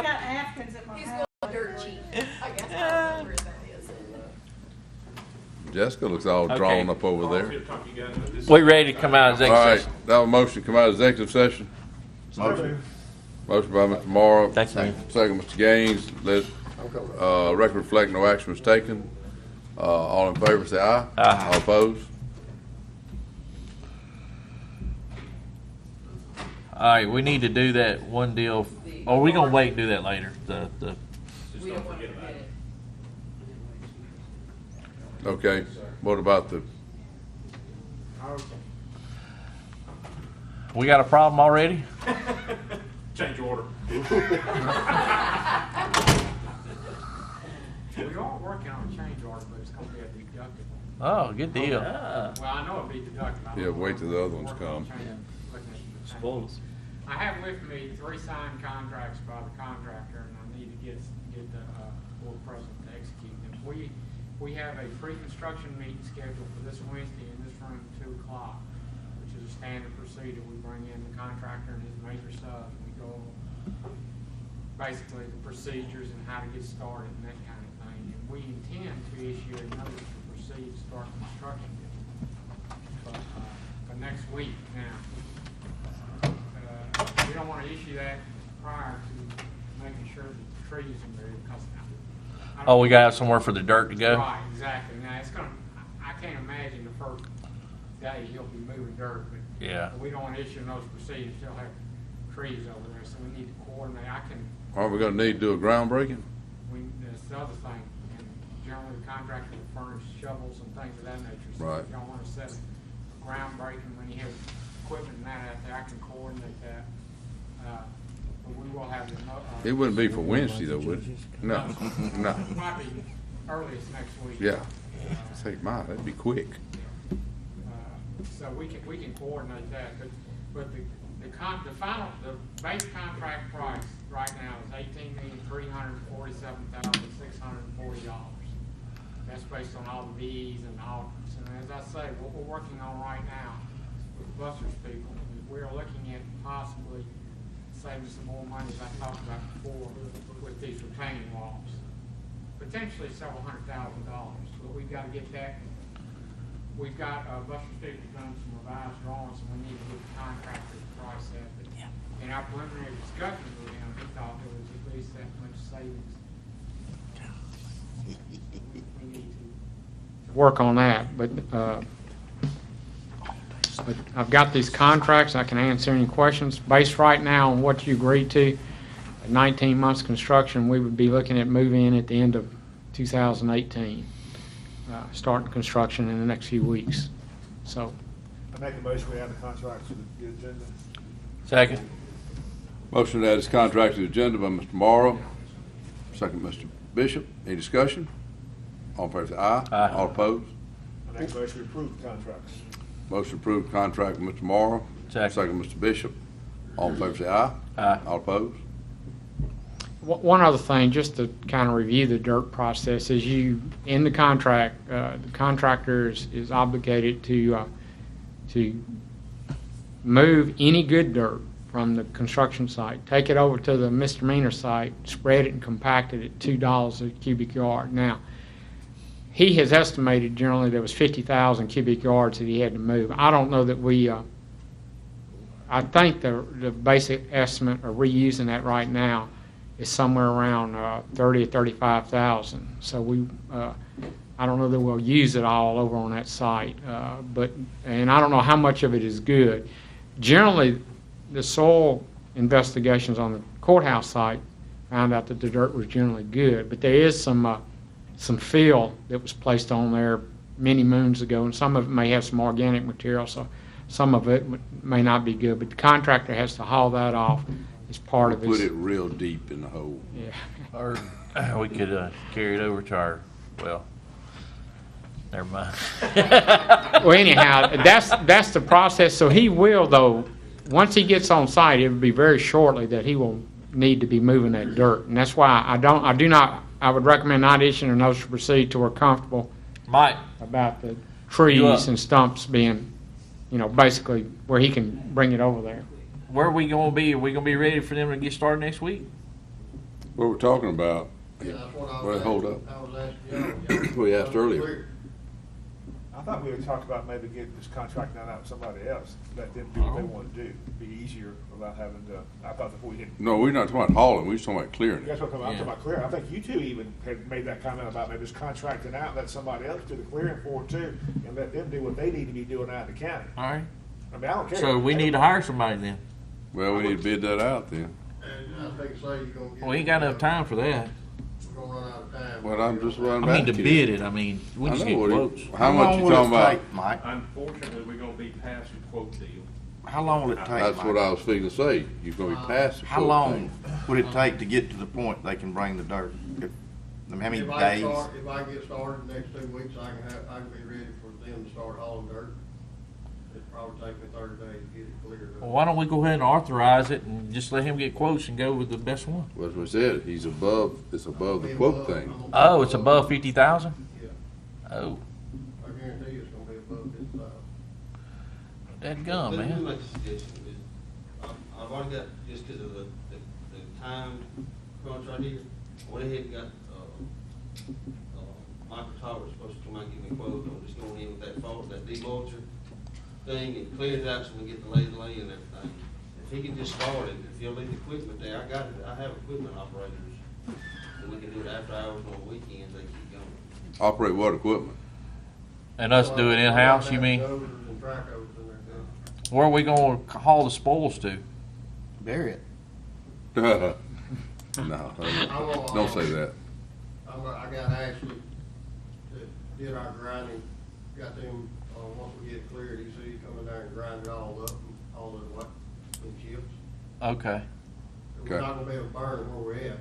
got Atkins at my He's house. going dirt cheap. I guess I don't know where that is. Jessica looks all drawn up over there. We ready to come out of All executive right, session? now a motion to come out of executive session. Motion by Mr. Morrow. Thanks, man. Second, Mr. Gaines. Let record reflect no action was taken. All in favor, say aye. Aye. All opposed? All right, we need to do that one deal. Or we gonna wait and do that later? We don't want to forget it. Okay, what about the, We got a problem already? Change order. We are working on a change order, but it's gonna be a deductible. Oh, good deal. Well, I know it'll be deductible. Yeah, wait till the other ones come. Suppose. I have with me 3 signed contracts by the contractor, and I need to get the board president to execute them. We have a pre-construction meeting scheduled for this Wednesday in this room at 2 o'clock, which is a standard procedure. We bring in the contractor and his major sub, and we go over basically the procedures and how to get started and that kind of thing. And we intend to issue a notice to proceed to start construction for next week. Now, we don't want to issue that prior to making sure that the trees are moved. Oh, we gotta have somewhere for the dirt to go? Right, exactly. Now, it's gonna, I can't imagine the first day he'll be moving dirt, but Yeah. we don't want to issue those procedures, he'll have trees over there, so we need to coordinate. are we gonna need to do a groundbreaking? That's the other thing, and generally the contractor will furnish shovels and things of that nature. So Right. if you don't want to set a groundbreaking when you have equipment and that out there, I can coordinate that. But we will have the. It wouldn't be for Wednesday though, would it? No, no. It might be earliest next week. Yeah. Say, my, that'd be quick. So we can coordinate that, but the base contract price right now is $18,347,640. That's based on all the Bs and all. And as I say, what we're working on right now with Buster's people is we're looking at possibly saving some more money, as I talked about before, with these retaining walls. Potentially several $100,000, but we've got to get that. We've got Buster's people done some revised drawings, and we need to get the contractor to price that. But in our preliminary discussions with him, he thought there was at least that much savings. We need to work on that, but I've got these contracts. I can answer any questions. Based right now on what you agreed to, 19 months construction, we would be looking at moving in at the end of 2018, starting construction in the next few weeks. So, I make a motion, we add the contract to the agenda. Second. Motion to add this contract to the agenda by Mr. Morrow. Second, Mr. Bishop. Any discussion? All in favor, say aye. Aye. All opposed? I make a motion, we approve the contracts. Motion approved contract with Mr. Morrow. Second. Mr. Bishop. All in favor, say aye. Aye. All opposed? one other thing, just to kind of review the dirt process, is in the contract, the contractor is obligated to move any good dirt from the construction site, take it over to the misdemeanor site, spread it and compact it at $2 a cubic yard. Now, he has estimated generally there was 50,000 cubic yards that he had to move. I don't know that I think the basic estimate of reusing that right now is somewhere around 30 or 35,000. So I don't know that we'll use it all over on that site, and I don't know how much of it is good. Generally, the soil investigations on the courthouse site found out that the dirt was generally good, but there is some fill that was placed on there many moons ago, and some of it may have some organic material, so some of it may not be good, but the contractor has to haul that off as part of his... Put it real deep in the hole. Yeah. Or we could carry it over to our, well, never mind. Well, anyhow, that's the process. So he will, though, once he gets on site, it will be very shortly that he will need to be moving that dirt, and that's why I would recommend not issuing a notice to proceed till we're comfortable Mike, about the trees and stumps being, basically where he can bring it over there. where are we going to be? Are we going to be ready for them to get started next week? What we're talking about, Yeah, that's what I well, was hold asking. up. I was asking y'all. We asked earlier. Clear. I thought we had talked about maybe getting this contract done out with somebody else, let them do what they want to do, be easier without having to, I thought before we didn't. No, we're not talking about hauling, we're just talking about clearing That's it. what I'm talking about clear. I think you two even had made that comment about maybe just contracting out, let somebody else do the clearing for it too, and let them do what they need to be doing out in the county. All right. I mean, I don't care. So we need to hire somebody then. Well, we need to bid that out then. And I think say you're gonna get. We ain't got enough time for that. We're gonna run out of time. Well, I'm just running I back mean to to bid you. it. I mean, we I just know get what quotes. How much you talking about? Mike? Unfortunately, we're gonna be past the quote deal. How long will it take, That's Mike? what I was fixing to say. You're gonna be past the How quote long thing. would it take to get to the point they can bring the dirt? How many If I days? if I get started the next 2 weeks, I can be ready for them to start hauling dirt. It'd probably take me 30 days to get it cleared up. Well, why don't we go ahead and authorize it and just let him get quotes and go with the best one? Well, as we said, he's above, it's above the quote thing. Oh, it's above 50,000. Yeah, Oh, I guarantee you it's gonna be above 50,000. that gum, Let me man. make a suggestion. I've already got, just because of the timed crunch right here, I went ahead and got, Michael Tower supposed to come out and give me a quote on just going in with that fault, that demulcher thing and clear it out so we get the lay and everything. If he can just start it, if he'll leave the equipment there, I have equipment operators. And we can do it after hours on weekends, they keep going. Operate what equipment? And us do it in-house, you mean? Dozers and track overs in there too. Where are we gonna haul the spoils to? Bury it. No, don't say that. I got Ashley that did our grinding, got them, once we get it cleared, he said he'd come in there and grind it all up, and all of it in chips. Okay, We're Okay. not gonna be able to burn it where we're at,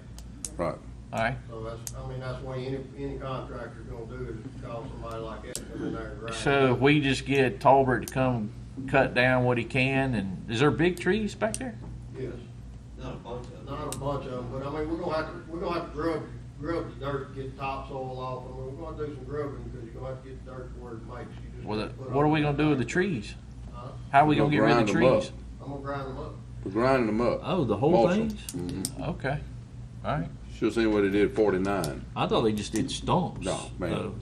Right. all right. so that's the way any contractor's gonna do it, is call somebody like that to come in there and grind it So up. if we just get Tolbert to come cut down what he can, and is there big trees back there? Yes, Not a bunch of them. not a bunch of them, but I mean, we're gonna have to grub the dirt, get topsoil off, I mean, we're gonna do some grubbing, because you're gonna have to get the dirt to where it makes, you just. Well, can't put what are all we the gonna do with the dirt. trees? Huh? How are we We're gonna get gonna rid of the grind them trees? I'm gonna grind them up. We're grinding them up. Oh, the whole Mulch things? 'em. Mhm. Okay, all right. Should've seen what he did 49. I thought they just did stumps. No, man. Oh.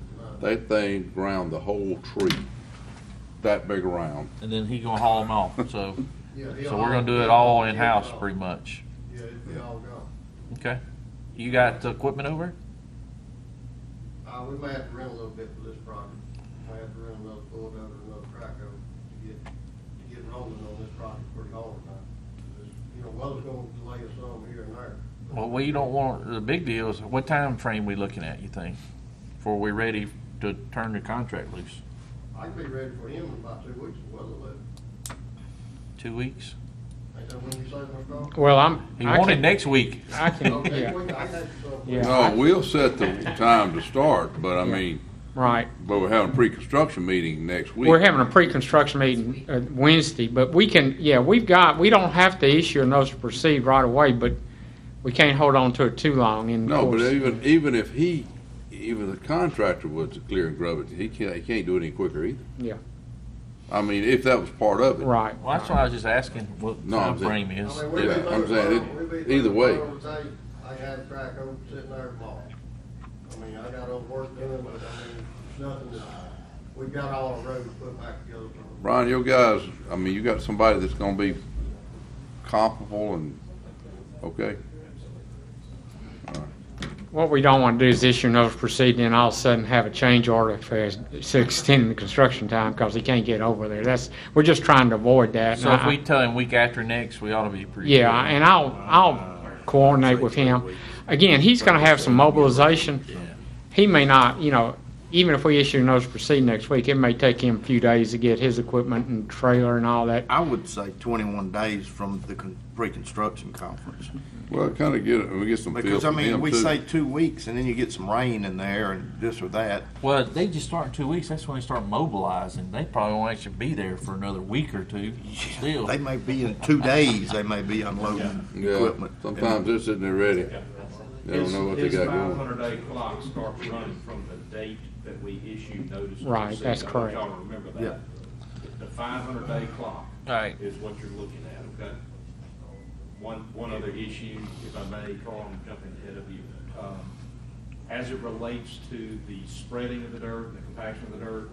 That thing ground the whole tree. That big around. And then he gonna haul them off, so, Yeah, so we're gonna do it all in-house pretty much. Yeah, it'd be all gone. Okay. You got the equipment over? We may have to rent a little bit for this project. May have to rent another bulldozer, another track over to get rolling on this project pretty hard now. You know, weather's gonna delay us some here and there. Well, we don't want, the big deal is, what time frame we looking at, you think? Before we're ready to turn the contract loose? I can be ready for him in about 2 weeks if weather let. 2 weeks? Ain't that when you say it's gonna go? Well, He I wanted can- next week. I can, Okay, yeah, I can have you some. Yeah. No, we'll set the time to start, but I mean, right. but we're having a pre-construction meeting next week. We're having a pre-construction meeting Wednesday, but we can, yeah, we don't have to issue a notice to proceed right away, but we can't hold on to it too long. And of No, but course- even if even the contractor was to clear and grub it, he can't do it any quicker either. Yeah, I mean, if that was part of it. right. Well, that's why I was just asking what No, time I'm saying- frame is. I mean, we'll be Yeah, I'm moving saying forward. We'll be either moving way. forward today. I can have a track over sitting there tomorrow. I mean, I got other work doing, but I mean, it's nothing that, we've got all our roads put back together. Brian, your guys, I mean, you got somebody that's gonna be comparable and, okay? What we don't want to do is issue a notice to proceed and all of a sudden have a change order to extend the construction time because he can't get over there. We're just trying to avoid that. So And if we tell him week after next, we ought to be pretty Yeah, good. and I'll coordinate with him. Again, he's gonna have some mobilization. He may not, even if we issue a notice to proceed next week, it may take him a few days to get his equipment and trailer and all that. I would say 21 days from the pre-construction conference. Well, we get some feel Because, I from mean, him we too. say 2 weeks, and then you get some rain in there and this or that. Well, they just start in 2 weeks. That's when they start mobilizing. They probably won't actually be there for another week or two. Still, They may be in 2 days, they may be unloading Yeah, equipment. sometimes they're sitting there ready. They don't know what they got going. His 500-day clock starts running from the date that we issued notice to Right, proceed. that's I want correct. y'all to remember that. Yeah. The 500-day clock All right. is what you're looking at, okay? One other issue, if I may, Carl, I'm jumping ahead of you. As it relates to the spreading of the dirt, the compaction of the dirt,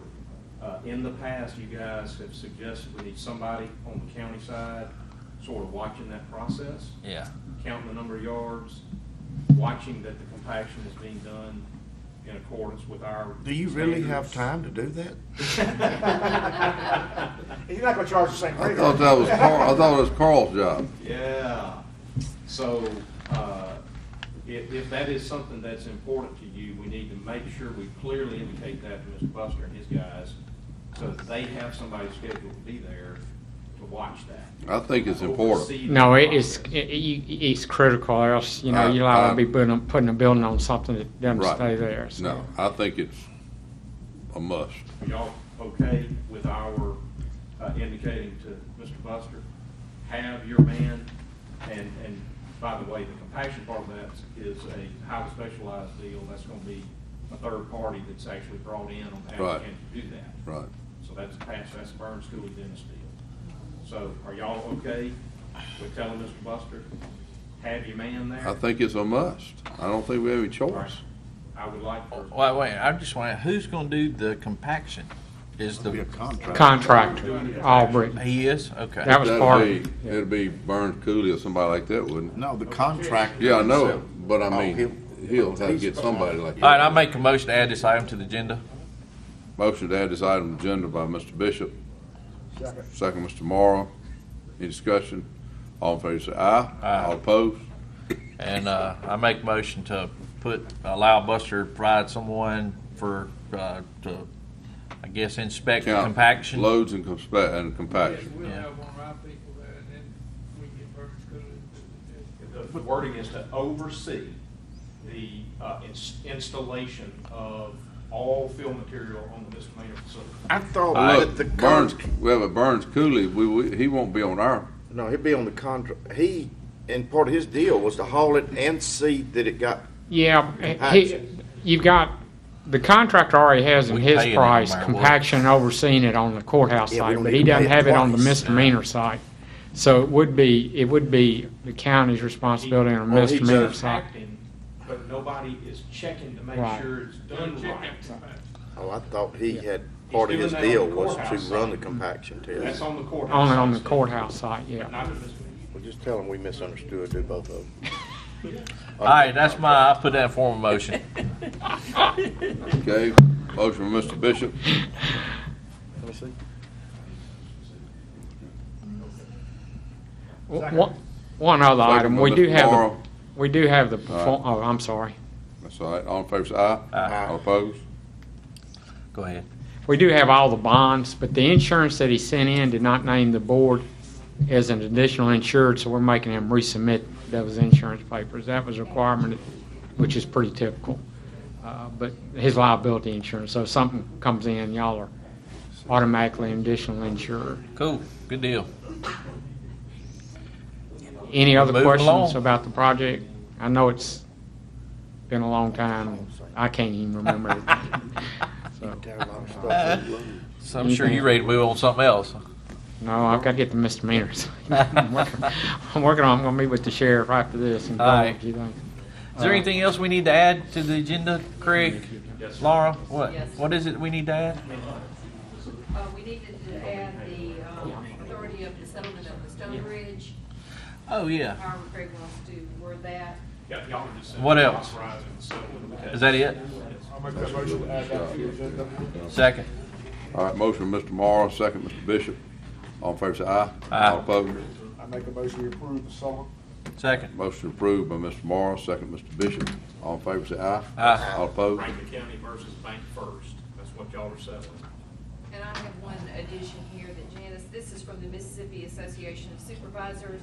in the past, you guys have suggested we need somebody on the county side sort of watching that process. Yeah. Counting the number of yards, watching that the compaction is being done in accordance with our Do you really have standards. time to do that? And you're not gonna charge the same I rate. thought that was Carl, I thought it was Carl's job. Yeah, so, if that is something that's important to you, we need to make sure we clearly indicate that to Mr. Buster and his guys, so that they have somebody scheduled to be there to watch that. I think it's important. Oversee the No, process. it's critical, or else, you're liable to be putting a building on something that doesn't Right. stay there. So. No, I think it's a must. Are y'all okay with our indicating to Mr. Buster, have your man, and by the way, the compaction part of that is a highly specialized deal. That's gonna be a third party that's actually brought in on behalf of Right. the county to do that. Right. So that's a Burns Cooley Dennis deal. So are y'all okay with telling Mr. Buster, have your man there? I think it's a must. I don't think we have any All right. choice. I would like for. Wait, I just want to, who's going to do the compaction? Is Be a the, contract. Contractor, Albritton. he is? Okay. That was part of it. It'd be Burns Cooley or somebody like that, wouldn't it? No, the contract. Yeah, I know it, himself. but I Oh, mean, he'll have to get somebody like All right, that. I'll make a motion to add this item to the agenda. Motion to add this item to the agenda by Mr. Bishop, Second. second Mr. Morrow. Any discussion? All in favor say aye. Aye. All opposed? And I make a motion to allow Buster to provide someone for, to, I guess, inspect the Count compaction. Loads and compaction. We'll Yeah. have one of our people there, and then we can get Burns Cooley to do it. The wording is to oversee the installation of all fill material on the misdemeanor facility. I thought Look, that the Burns, we have a Burns Cooley, he won't be on our, no, he'd be on the contract. And part of his deal was to haul it and see that it got. Yeah, Compaction. you've got, the contractor already has in We his pay it no price matter what. compaction and overseeing it on the courthouse Yeah, we site, don't but need he to doesn't pay it have it on the twice. misdemeanor site. So it would be the county's responsibility on the Oh, he misdemeanor does. site. Acting, but nobody is checking to make Right. sure it's done right. Oh, I thought he had, part of his doing that deal on the was to courthouse run the side. compaction That's test. on the courthouse. Only on the side, courthouse site, yeah. Not the misdemeanor. Well, just tell him we misunderstood, do both of them. All right, that's I'll put that in form of motion. okay? Motion from Mr. Bishop, Let me see. One other Second item, by we Mr. do have, Morrow. we do have the, All right. oh, I'm sorry. That's all right. All in favor say aye. Aye. All opposed? Go ahead. We do have all the bonds, but the insurance that he sent in did not name the board as an additional insured, so we're making him resubmit those insurance papers. That was a requirement, which is pretty typical. But his liability insurance, so if something comes in, y'all are automatically additional insured. Cool. Good deal. Any other Moving questions along. about the project? I know it's been a long time. I can't even remember everything. So, So I'm sure you're ready to move on to something else. no, I've got to get the misdemeanors. I'm working on, I'm going to meet with the sheriff after this and go All over right. a few things. Is there anything else we need to add to the agenda, Craig? Yes, sir. Laura, what? Yes. What is it we need to add? We needed to add the authority of the settlement of the Stone Ridge. Oh, yeah. However Craig wants to word that. Yeah, y'all are just. What else? authorizing the settlement of the case. Is that it? I'll make that motion to add that to the agenda. Second. All right, motion from Mr. Morrow, second Mr. Bishop. All in favor say aye. Aye. All opposed? I make a motion to approve the summer. Second. Motion approved by Mr. Morrow, second Mr. Bishop. All in favor say aye. Aye. All opposed? Rankin County versus Bank First. That's what y'all are settling. And I have one addition here that Janice, this is from the Mississippi Association of Supervisors.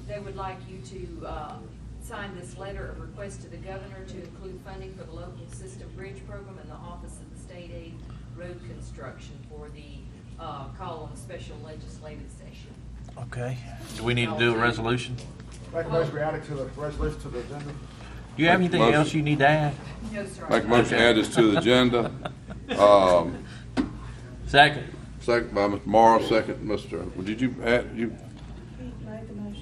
They would like you to sign this letter of request to the governor to include funding for the local system bridge program and the Office of the State Aid Road Construction for the call on special legislative session. Okay. Do we need to do a resolution? Make a motion to add it to the resolution to the agenda. Do you have anything Motion. else you need to add? No, sir. Make a motion to add this to the agenda. Second. Second by Mr. Morrow, second Mr., did you add, you,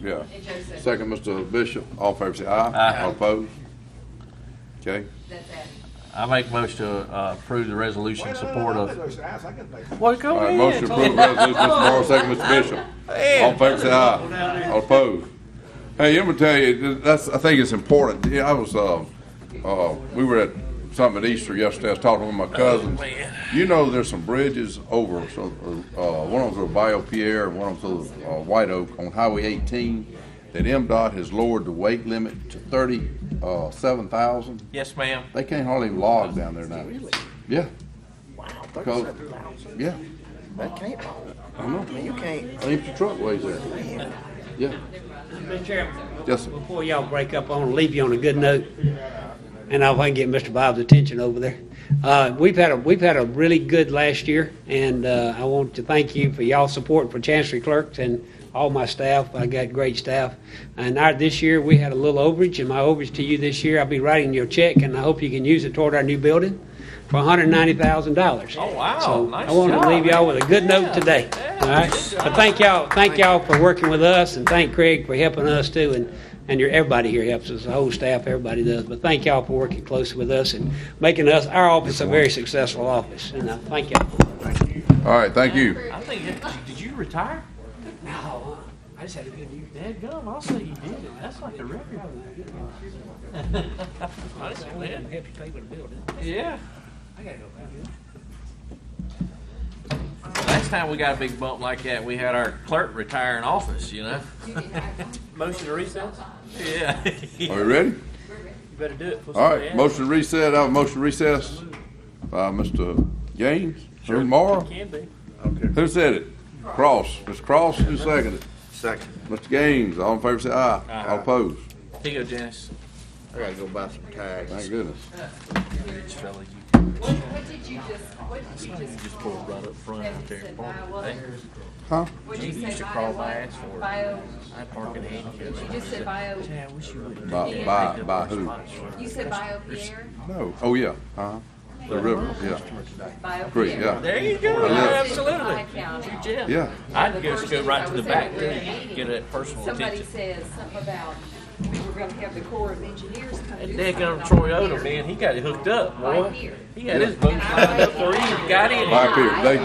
Yeah. And Joe seconded. Second, Mr. Bishop. All in favor say aye. Aye. All opposed? Okay. That's added. I make motion to approve the resolution in support I of. can make. Well, go All right, motion to approve the resolution, Mr. Morrow, second, Mr. Bishop. All in favor say aye. All opposed? Hey, I'm gonna tell you, I think it's important. Yeah, I was, we were at something at Easter yesterday. I was talking with my cousins. You know, there's some bridges over, so, one of them's over Bayou Pierre, and one of them's over, White Oak on Highway 18, that MDOT has lowered the weight limit to 37,000. Yes, ma'am. They can't hardly even log down there now. Yeah. Wow, Because, 37,000. yeah, That can't log. I know. I mean, you can't. An empty truck weighs there. Yeah. Mr. Chairman, Yes, sir. before y'all break up, I want to leave you on a good note, and if I can get Mr. Bob's attention over there. We've had a really good last year, and I want to thank you for y'all support for Chancery clerks and all my staff. I got great staff, and this year we had a little overage, and my overage to you this year, I'll be writing you a check, and I hope you can use it toward our new building for $190,000. Oh, wow. So Nice I want to job. leave y'all with a good note today. All right. But thank y'all for working with us, and thank Craig for helping us too, and everybody here helps us, the whole staff, everybody does. But thank y'all for working closely with us and making our office a very successful office. And thank y'all. All right, thank you. I think, did you retire? No, I just had a good year. Dadgum, I'll say you did. That's like a record. Nice, man. Help you pay for the building. Yeah. I gotta go back. Last time we got a big bump like that, we had our clerk retire in office, you know? Motion to recess? Yeah. Are we ready? You better do it. All right, motion to reset. I have a motion to recess by Mr. Gaines. Sure. Tomorrow. Can be. Okay. Who said it? Cross. Mr. Cross, who seconded it? Second. Mr. Gaines, all in favor say aye. All opposed? Here you go, Janice. I gotta go buy some tags. Thank goodness. Rich fella, you What did you just pulled right up front out there. Said bio what? Huh? What did He you say? used to Bio crawl what? my ass for it. Bio, I park in handcuffs. you just said bio, I wish you would. By who? you said bio Pierre? No. Oh, yeah. Uh-huh. The river, yeah. Bio Great, Pierre. yeah. There you go. I live- Absolutely. Pye County. Yeah. I'd just go right to the back too, get that personal Somebody attention. says something about, we were gonna have the Corps of Engineers come That do dadgum something Troy on Odom, Pierre. man, he got it hooked up, boy. Right here. He had his boat lined up for you, got in. Back here. They,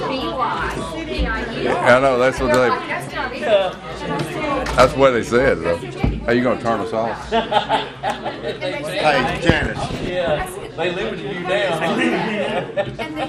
B-Y-P-I-E. yeah, I know, that's what They're they, like, that's not it. And I said, that's what they said, though. Hey, you gonna turn us off? Hey, Janice. Yeah, they limited you now, huh? and they